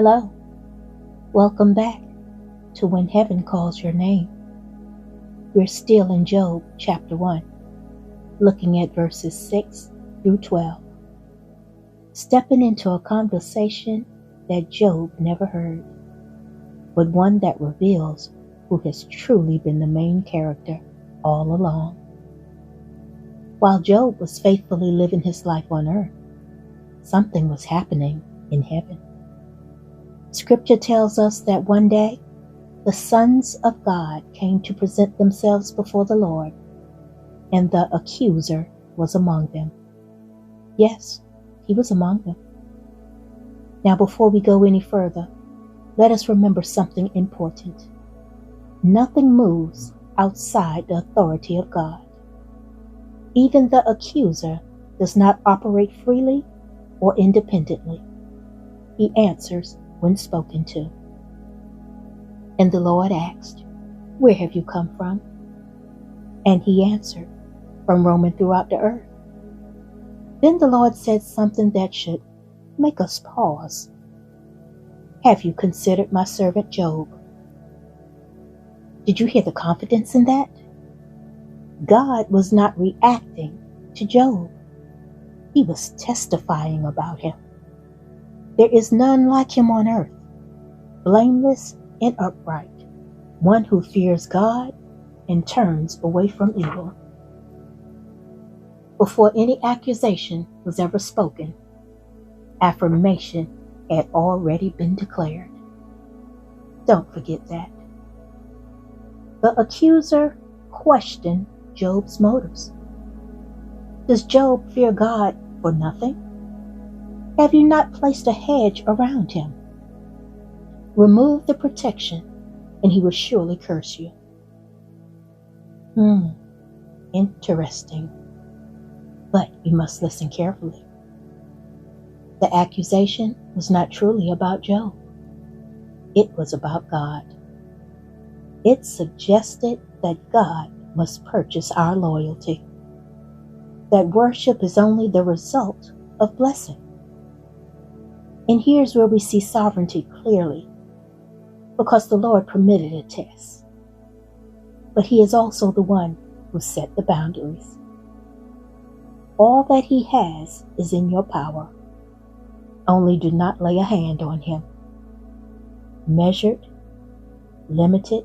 Hello, welcome back to When Heaven Calls Your Name. We're still in Job chapter 1, looking at verses 6 through 12. Stepping into a conversation that Job never heard, but one that reveals who has truly been the main character all along. While Job was faithfully living his life on earth, something was happening in heaven. Scripture tells us that one day, the sons of God came to present themselves before the Lord, and the accuser was among them. Yes, he was among them. Now, before we go any further, let us remember something important. Nothing moves outside the authority of God. Even the accuser does not operate freely or independently. He answers when spoken to. And the Lord asked, "Where have you come from?" And he answered, "From roaming throughout the earth." Then the Lord said something that should make us pause. "Have you considered my servant Job?" Did you hear the confidence in that? God was not reacting to Job. He was testifying about him. There is none like him on earth, blameless and upright, one who fears God and turns away from evil. Before any accusation was ever spoken, affirmation had already been declared. Don't forget that. The accuser questioned Job's motives. Does Job fear God for nothing? Have you not placed a hedge around him? Remove the protection, and he will surely curse you. Interesting. But you must listen carefully. The accusation was not truly about Job. It was about God. It suggested that God must purchase our loyalty, that worship is only the result of blessing. And here's where we see sovereignty clearly, because the Lord permitted a test. But he is also the one who set the boundaries. All that he has is in your power. Only do not lay a hand on him. Measured, limited,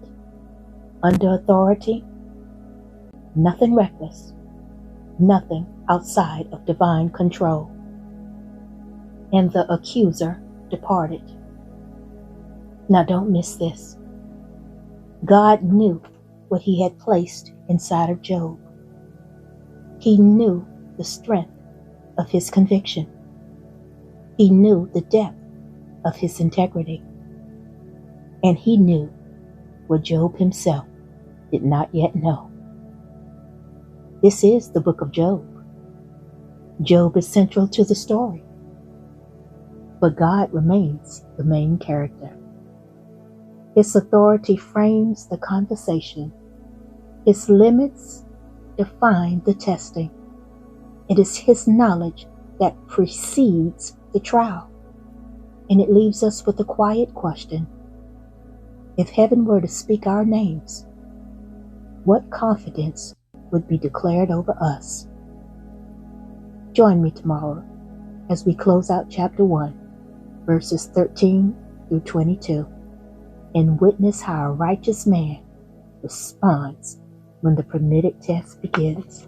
under authority, nothing reckless, nothing outside of divine control. And the accuser departed. Now don't miss this. God knew what he had placed inside of Job. He knew the strength of his conviction. He knew the depth of his integrity. And he knew what Job himself did not yet know. This is the book of Job. Job is central to the story, but God remains the main character. His authority frames the conversation. His limits define the testing. It is his knowledge that precedes the trial. And it leaves us with a quiet question. If heaven were to speak our names, what confidence would be declared over us? Join me tomorrow as we close out chapter 1, verses 13 through 22, and witness how a righteous man responds when the permitted test begins.